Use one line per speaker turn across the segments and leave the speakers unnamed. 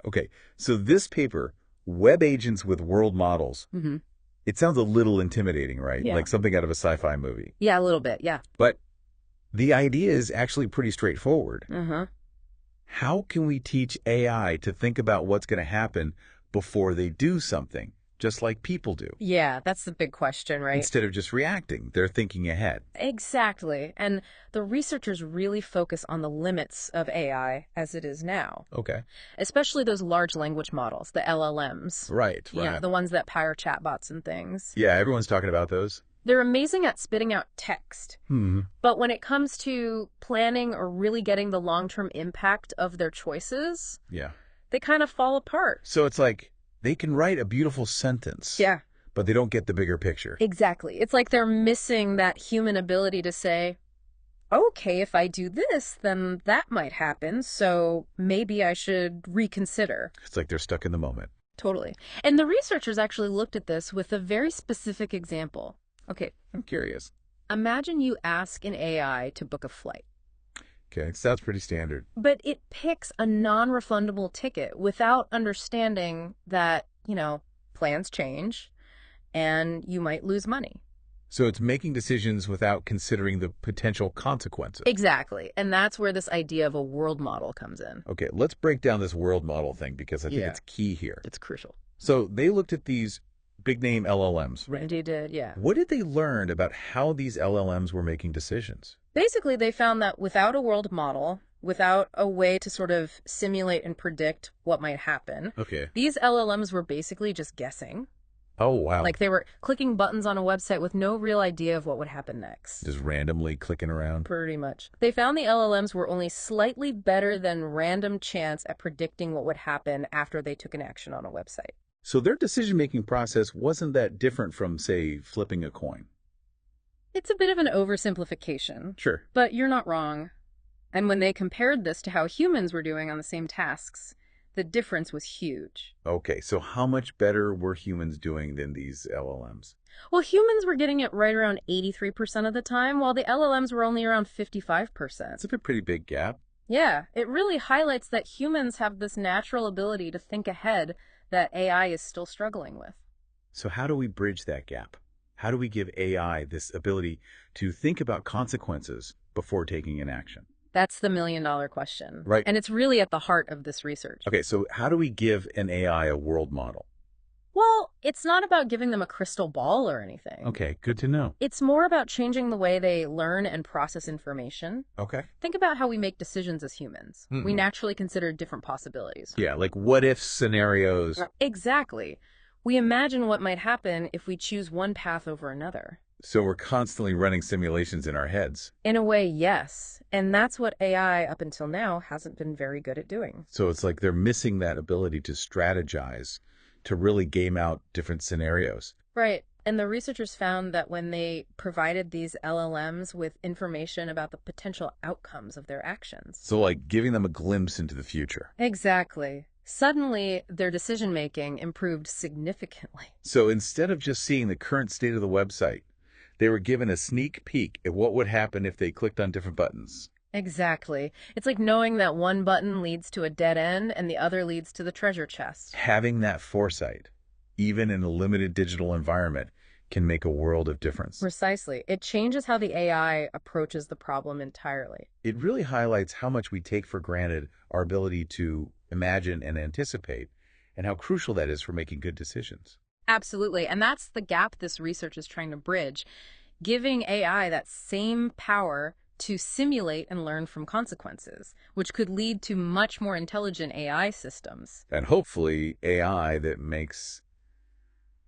Okay, so this paper, Web Agents with World Models, it sounds a little intimidating, right?
Yeah.
Like something out of a sci-fi movie.
Yeah, a little bit, yeah.
But the idea is actually pretty straightforward.
Uh-huh.
How can we teach AI to think about what's going to happen before they do something, just like people do?
Yeah, that's the big question, right?
Instead of just reacting, they're thinking ahead.
Exactly. And the researchers really focus on the limits of AI as it is now,
Okay.
especially those large language models, the LLMs.
Right,
Yeah,
right.
the ones that power chatbots and things.
Yeah, everyone's talking about those.
They're amazing at spitting out text. But when it comes to planning or really getting the long-term impact of their choices,
Yeah.
they kind of fall apart.
So it's like they can write a beautiful sentence.
Yeah.
But they don't get the bigger picture.
Exactly. It's like they're missing that human ability to say, okay, if I do this, then that might happen, so maybe I should reconsider.
It's like they're stuck in the moment.
Totally. And the researchers actually looked at this with a very specific example. Okay,
I'm curious.
imagine you ask an AI to book a flight,
Okay, sounds pretty standard.
but it picks a non-refundable ticket without understanding that, plans change and you might lose money.
So it's making decisions without considering the potential consequences.
Exactly. And that's where this idea of a world model comes in.
Okay, let's break down this world model thing because I think
Yeah.
it's key here.
It's crucial.
So they looked at these big name LLMs.
Right. They did, yeah.
What did they learn about how these LLMs were making decisions?
Basically, they found that without a world model, without a way to sort of simulate and predict what might happen,
Okay.
these LLMs were basically just guessing.
Oh, wow.
Like they were clicking buttons on a website with no real idea of what would happen next.
Just randomly clicking around.
Pretty much. They found the LLMs were only slightly better than random chance at predicting what would happen after they took an action on a website.
So their decision-making process wasn't that different from, say, flipping a coin.
It's a bit of an oversimplification,
Sure.
but you're not wrong. And when they compared this to how humans were doing on the same tasks, the difference was huge.
Okay, so how much better were humans doing than these LLMs?
Well, humans were getting it right around 83% of the time, while the LLMs were only around 55%.
That's a pretty big gap.
Yeah, it really highlights that humans have this natural ability to think ahead that AI is still struggling with.
So how do we bridge that gap? How do we give AI this ability to think about consequences before taking an action?
That's the million-dollar question.
Right.
And it's really at the heart of this research.
Okay, so how do we give an AI a world model?
Well, it's not about giving them a crystal ball or anything.
Okay, good to know.
It's more about changing the way they learn and process information.
Okay.
Think about how we make decisions as humans. We naturally consider different possibilities.
Yeah, like what-if scenarios.
Exactly. We imagine what might happen if we choose one path over another.
So we're constantly running simulations in our heads.
In a way, yes. And that's what AI, up until now, hasn't been very good at doing.
So it's like they're missing that ability to strategize, to really game out different scenarios.
Right. And the researchers found that when they provided these LLMs with information about the potential outcomes of their actions.
So like giving them a glimpse into the future.
Exactly. Suddenly, their decision-making improved significantly.
So instead of just seeing the current state of the website, they were given a sneak peek at what would happen if they clicked on different buttons.
Exactly. It's like knowing that one button leads to a dead end and the other leads to the treasure chest.
Having that foresight, even in a limited digital environment, can make a world of difference.
Precisely. It changes how the AI approaches the problem entirely.
It really highlights how much we take for granted our ability to imagine and anticipate, and how crucial that is for making good decisions.
Absolutely. And that's the gap this research is trying to bridge, giving AI that same power to simulate and learn from consequences, which could lead to much more intelligent AI systems.
And hopefully AI that makes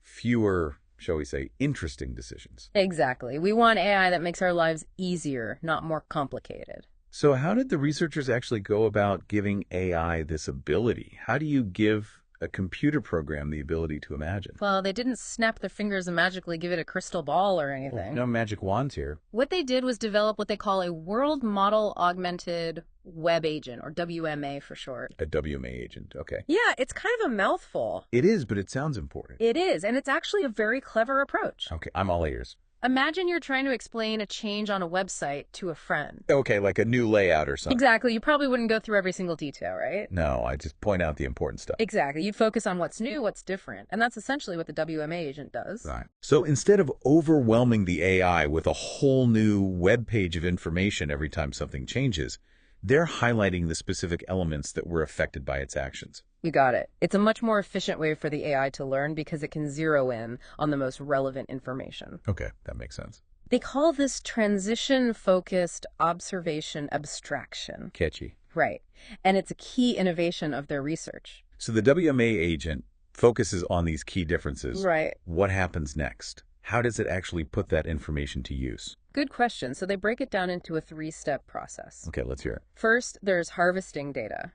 fewer, shall we say, interesting decisions.
Exactly. We want AI that makes our lives easier, not more complicated.
So how did the researchers actually go about giving AI this ability? How do you give a computer program the ability to imagine?
Well, they didn't snap their fingers and magically give it a crystal ball or anything.
No magic wands here.
What they did was develop what they call a World Model Augmented Web Agent, or WMA for short.
A WMA agent, okay.
Yeah, it's kind of a mouthful.
It is, but it sounds important.
It is, and it's actually a very clever approach.
Okay, I'm all ears.
Imagine you're trying to explain a change on a website to a friend.
Okay, like a new layout or something.
Exactly. You probably wouldn't go through every single detail, right?
No, I just point out the important stuff.
Exactly. You'd focus on what's new, what's different. And that's essentially what the WMA agent does.
Right. So instead of overwhelming the AI with a whole new web page of information every time something changes, they're highlighting the specific elements that were affected by its actions.
You got it. It's a much more efficient way for the AI to learn because it can zero in on the most relevant information.
Okay, that makes sense.
They call this transition-focused observation abstraction.
Catchy.
Right. And it's a key innovation of their research.
So the WMA agent focuses on these key differences.
Right.
What happens next? How does it actually put that information to use?
Good question. So they break it down into a 3-step process.
Okay, let's hear it.
First, there's harvesting data.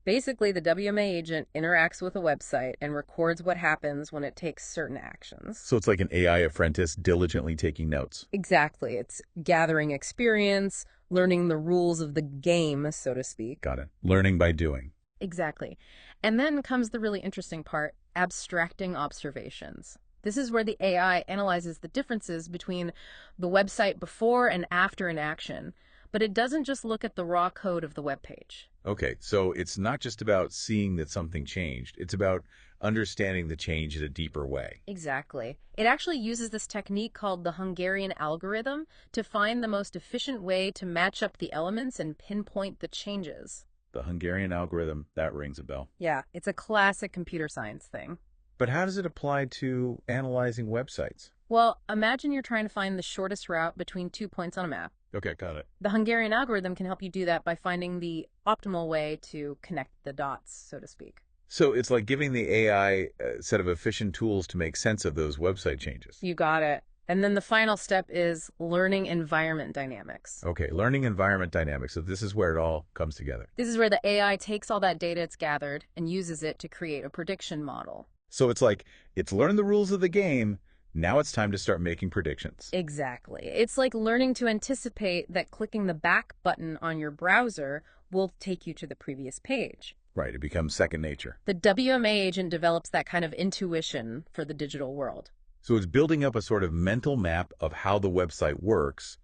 Basically, the WMA agent interacts with a website and records what happens when it takes certain actions.
So it's like an AI apprentice diligently taking notes.
Exactly. It's gathering experience, learning the rules of the game, so to speak.
Got it. Learning by doing.
Exactly. And then comes the really interesting part, abstracting observations. This is where the AI analyzes the differences between the website before and after an action, but it doesn't just look at the raw code of the web page.
Okay, so it's not just about seeing that something changed. It's about understanding the change in a deeper way.
Exactly. It actually uses this technique called the Hungarian algorithm to find the most efficient way to match up the elements and pinpoint the changes.
The Hungarian algorithm, that rings a bell.
Yeah, it's a classic computer science thing.
But how does it apply to analyzing websites?
Well, imagine you're trying to find the shortest route between 2 points on a map.
Okay, got it.
The Hungarian algorithm can help you do that by finding the optimal way to connect the dots, so to speak.
So it's like giving the AI a set of efficient tools to make sense of those website changes.
You got it. And then the final step is learning environment dynamics.
Okay, learning environment dynamics. So this is where it all comes together.
This is where the AI takes all that data it's gathered and uses it to create a prediction model.
So it's like, it's learned the rules of the game. Now it's time to start making predictions.
Exactly. It's like learning to anticipate that clicking the back button on your browser will take you to the previous page.
Right, it becomes second nature.
The WMA agent develops that kind of intuition for the digital world.
So it's building up a sort of mental map of how the website works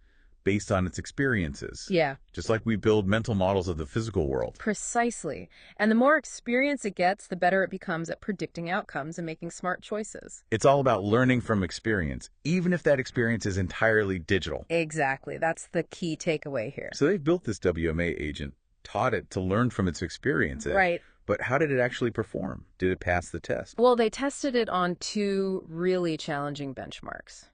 based on its experiences.
Yeah.
Just like we build mental models of the physical world.
Precisely. And the more experience it gets, the better it becomes at predicting outcomes and making smart choices.
It's all about learning from experience, even if that experience is entirely digital.
Exactly. That's the key takeaway here.
So they've built this WMA agent, taught it to learn from its experiences.
Right.
But how did it actually perform? Did it pass the test?
Well, they tested it on 2 really challenging benchmarks.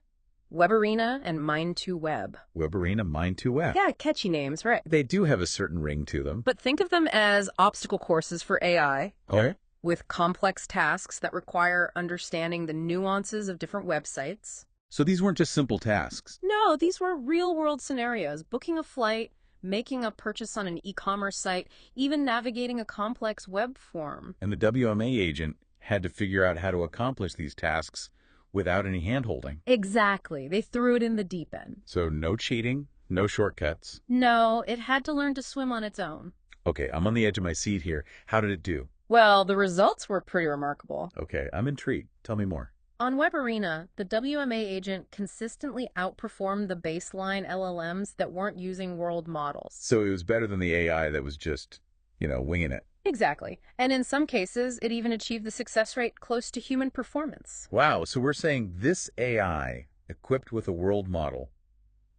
WebArena and Mind2Web.
WebArena, Mind2Web.
Yeah, catchy names, right?
They do have a certain ring to them.
But think of them as obstacle courses for AI.
Okay.
With complex tasks that require understanding the nuances of different websites.
So these weren't just simple tasks.
No, these were real-world scenarios. Booking a flight, making a purchase on an e-commerce site, even navigating a complex web form.
And the WMA agent had to figure out how to accomplish these tasks without any hand-holding.
Exactly. They threw it in the deep end.
So no cheating, no shortcuts.
No, it had to learn to swim on its own.
Okay, I'm on the edge of my seat here. How did it do?
Well, the results were pretty remarkable.
Okay, I'm intrigued. Tell me more.
On WebArena, the WMA agent consistently outperformed the baseline LLMs that weren't using world models.
So it was better than the AI that was just, winging it.
Exactly. And in some cases, it even achieved the success rate close to human performance.
Wow, so we're saying this AI, equipped with a world model,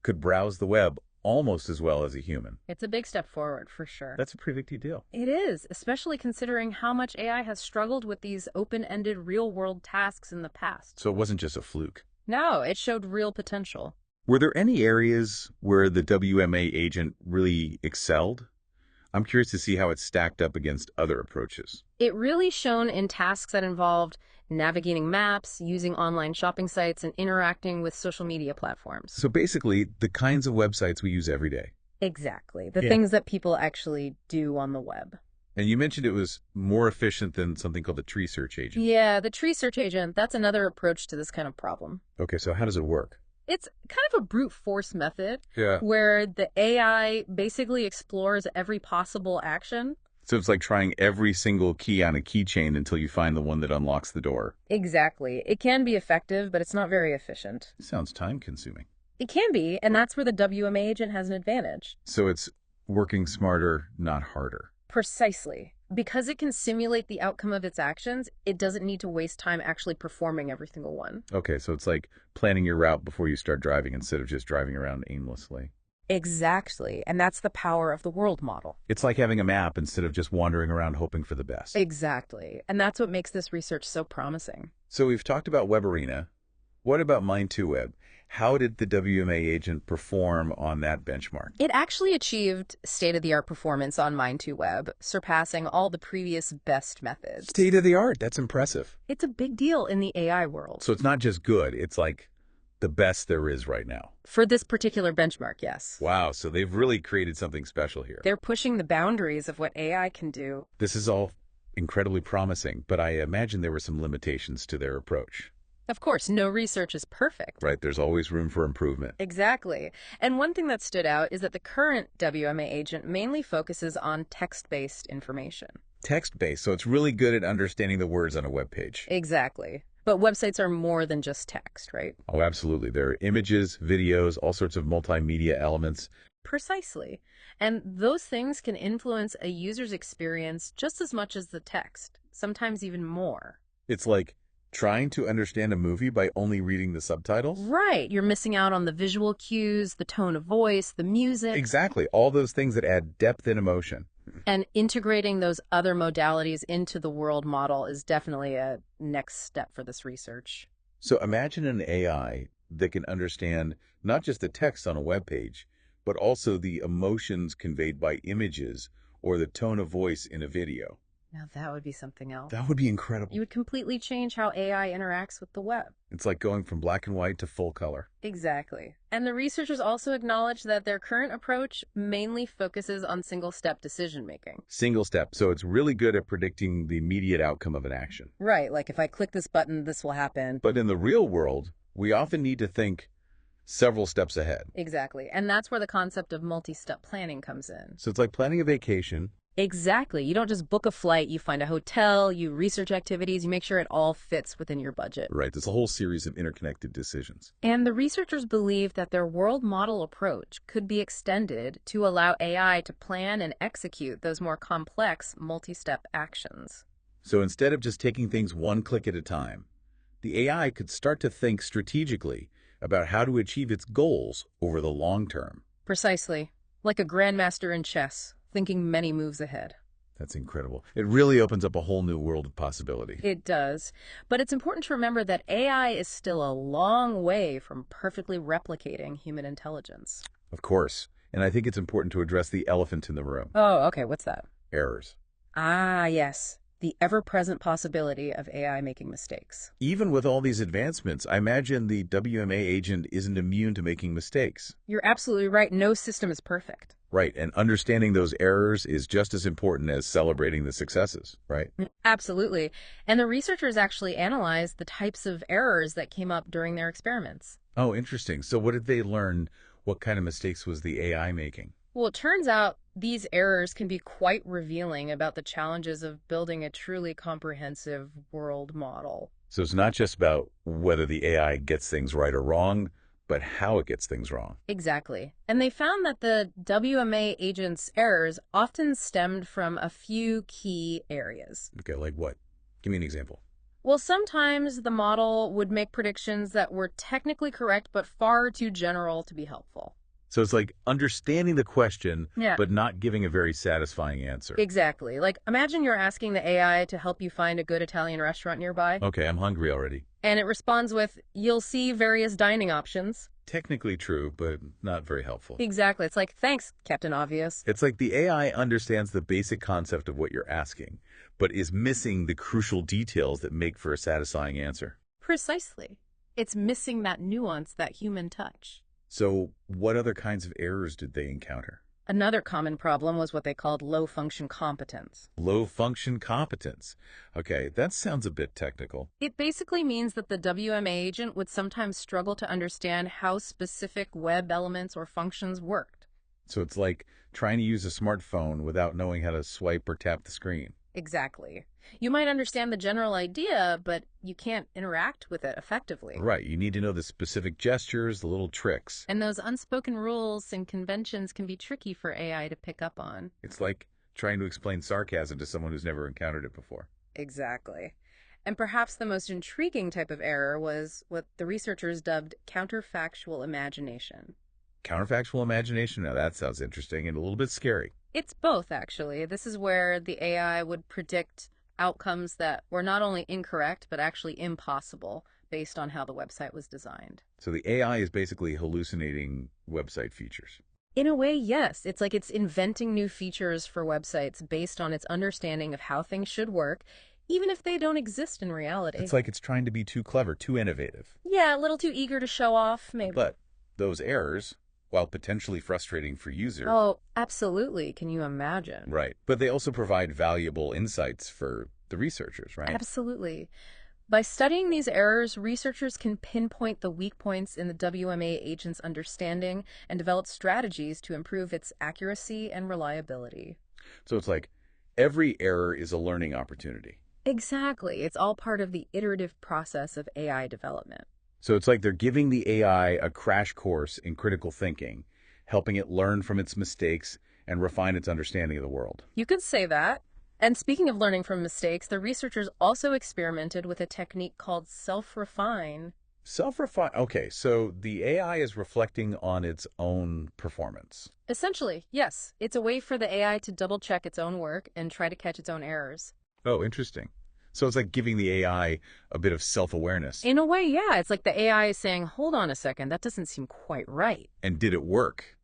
could browse the web almost as well as a human.
It's a big step forward, for sure.
That's a pretty big deal.
It is, especially considering how much AI has struggled with these open-ended real-world tasks in the past.
So it wasn't just a fluke.
No, it showed real potential.
Were there any areas where the WMA agent really excelled? I'm curious to see how it stacked up against other approaches.
It really shone in tasks that involved navigating maps, using online shopping sites, and interacting with social media platforms.
So basically, the kinds of websites we use every day.
Exactly. The things that people actually do on the web.
And you mentioned it was more efficient than something called the tree search agent.
Yeah, the tree search agent, that's another approach to this kind of problem.
Okay, so how does it work?
It's kind of a brute force method
Yeah.
where the AI basically explores every possible action.
So it's like trying every single key on a keychain until you find the one that unlocks the door.
Exactly. It can be effective, but it's not very efficient.
Sounds time-consuming.
It can be, and that's where the WMA agent has an advantage.
So it's working smarter, not harder.
Precisely. Because it can simulate the outcome of its actions, it doesn't need to waste time actually performing every single one.
Okay, so it's like planning your route before you start driving instead of just driving around aimlessly.
Exactly. And that's the power of the world model.
It's like having a map instead of just wandering around hoping for the best.
Exactly. And that's what makes this research so promising.
So we've talked about WebArena. What about Mind2Web? How did the WMA agent perform on that benchmark?
It actually achieved state-of-the-art performance on Mind2Web, surpassing all the previous best methods.
State of the art. That's impressive.
It's a big deal in the AI world.
So it's not just good. It's like the best there is right now.
For this particular benchmark, yes.
Wow, so they've really created something special here.
They're pushing the boundaries of what AI can do.
This is all incredibly promising, but I imagine there were some limitations to their approach.
Of course, no research is perfect.
Right, there's always room for improvement.
Exactly. And one thing that stood out is that the current WMA agent mainly focuses on text-based information.
Text-based, so it's really good at understanding the words on a web page.
Exactly. But websites are more than just text, right?
Oh, absolutely. There are images, videos, all sorts of multimedia elements.
Precisely. And those things can influence a user's experience just as much as the text, sometimes even more.
It's like trying to understand a movie by only reading the subtitles.
Right. You're missing out on the visual cues, the tone of voice, the music.
Exactly. All those things that add depth and emotion.
And integrating those other modalities into the world model is definitely a next step for this research.
So imagine an AI that can understand not just the text on a web page, but also the emotions conveyed by images or the tone of voice in a video.
Now that would be something else.
That would be incredible.
You would completely change how AI interacts with the web.
It's like going from black and white to full color.
Exactly. And the researchers also acknowledge that their current approach mainly focuses on single-step decision-making.
Single step, so it's really good at predicting the immediate outcome of an action.
Right, like if I click this button, this will happen.
But in the real world, we often need to think several steps ahead.
Exactly. And that's where the concept of multi-step planning comes in.
So it's like planning a vacation.
Exactly. You don't just book a flight, you find a hotel, you research activities, you make sure it all fits within your budget.
Right, there's a whole series of interconnected decisions.
And the researchers believe that their world model approach could be extended to allow AI to plan and execute those more complex multi-step actions.
So instead of just taking things one click at a time, the AI could start to think strategically about how to achieve its goals over the long term.
Precisely. Like a grandmaster in chess, thinking many moves ahead.
That's incredible. It really opens up a whole new world of possibility.
It does. But it's important to remember that AI is still a long way from perfectly replicating human intelligence.
Of course. And I think it's important to address the elephant in the room.
Oh, okay. What's that?
Errors.
Ah, yes. The ever-present possibility of AI making mistakes.
Even with all these advancements, I imagine the WMA agent isn't immune to making mistakes.
You're absolutely right. No system is perfect.
Right, and understanding those errors is just as important as celebrating the successes, right?
Absolutely. And the researchers actually analyzed the types of errors that came up during their experiments.
Oh, interesting. So what did they learn? What kind of mistakes was the AI making?
Well, it turns out these errors can be quite revealing about the challenges of building a truly comprehensive world model.
So it's not just about whether the AI gets things right or wrong, but how it gets things wrong.
Exactly. And they found that the WMA agent's errors often stemmed from a few key areas.
Okay, like what? Give me an example.
Well, sometimes the model would make predictions that were technically correct, but far too general to be helpful.
So it's like understanding the question,
Yeah.
but not giving a very satisfying answer.
Exactly. Like, imagine you're asking the AI to help you find a good Italian restaurant nearby,
Okay, I'm hungry already.
and it responds with, "You'll see various dining options."
Technically true, but not very helpful.
Exactly. It's like, "Thanks, Captain Obvious."
It's like the AI understands the basic concept of what you're asking, but is missing the crucial details that make for a satisfying answer.
Precisely. It's missing that nuance, that human touch.
So what other kinds of errors did they encounter?
Another common problem was what they called low-function competence.
Low-function competence. Okay, that sounds a bit technical.
It basically means that the WMA agent would sometimes struggle to understand how specific web elements or functions worked.
So it's like trying to use a smartphone without knowing how to swipe or tap the screen.
Exactly. You might understand the general idea, but you can't interact with it effectively.
Right, you need to know the specific gestures, the little tricks.
And those unspoken rules and conventions can be tricky for AI to pick up on.
It's like trying to explain sarcasm to someone who's never encountered it before.
Exactly. And perhaps the most intriguing type of error was what the researchers dubbed counterfactual imagination.
Counterfactual imagination? Now that sounds interesting and a little bit scary.
It's both, actually. This is where the AI would predict outcomes that were not only incorrect, but actually impossible based on how the website was designed.
So the AI is basically hallucinating website features.
In a way, yes. It's like it's inventing new features for websites based on its understanding of how things should work, even if they don't exist in reality.
It's like it's trying to be too clever, too innovative.
Yeah, a little too eager to show off, maybe.
But those errors, while potentially frustrating for users...
Oh, absolutely. Can you imagine?
Right. But they also provide valuable insights for the researchers, right?
Absolutely. By studying these errors, researchers can pinpoint the weak points in the WMA agent's understanding and develop strategies to improve its accuracy and reliability.
So it's like every error is a learning opportunity.
Exactly. It's all part of the iterative process of AI development.
So it's like they're giving the AI a crash course in critical thinking, helping it learn from its mistakes and refine its understanding of the world.
You could say that. And speaking of learning from mistakes, the researchers also experimented with a technique called self-refine.
Self-refine. Okay, so the AI is reflecting on its own performance.
Essentially, yes. It's a way for the AI to double-check its own work and try to catch its own errors.
Oh, interesting. So it's like giving the AI a bit of self-awareness.
In a way, yeah. It's like the AI is saying, hold on a second, that doesn't seem quite right.
And did it work?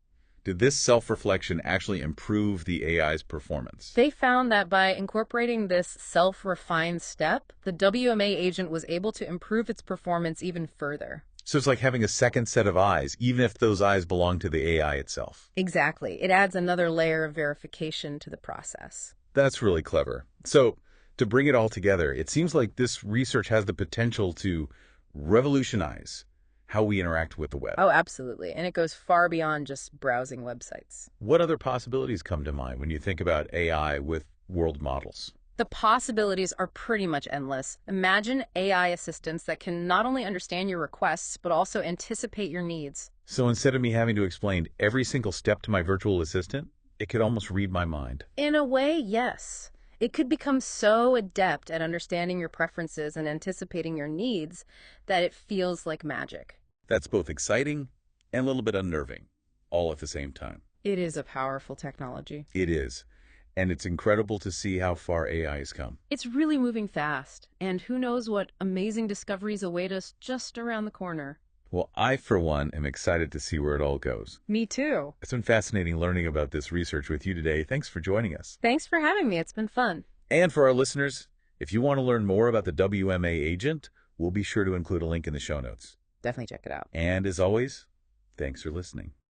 Did this self-reflection actually improve the AI's performance?
They found that by incorporating this self-refined step, the WMA agent was able to improve its performance even further.
So it's like having a second set of eyes, even if those eyes belong to the AI itself.
Exactly. It adds another layer of verification to the process.
That's really clever. So to bring it all together, it seems like this research has the potential to revolutionize how we interact with the web.
Oh, absolutely. And it goes far beyond just browsing websites.
What other possibilities come to mind when you think about AI with world models?
The possibilities are pretty much endless. Imagine AI assistants that can not only understand your requests, but also anticipate your needs.
So instead of me having to explain every single step to my virtual assistant, it could almost read my mind.
In a way, yes. It could become so adept at understanding your preferences and anticipating your needs that it feels like magic.
That's both exciting and a little bit unnerving, all at the same time.
It is a powerful technology.
It is. And it's incredible to see how far AI has come.
It's really moving fast, and who knows what amazing discoveries await us just around the corner.
Well, I, for one, am excited to see where it all goes.
Me too.
It's been fascinating learning about this research with you today. Thanks for joining us.
Thanks for having me. It's been fun.
And for our listeners, if you want to learn more about the WMA agent, we'll be sure to include a link in the show notes.
Definitely check it out.
And as always, thanks for listening.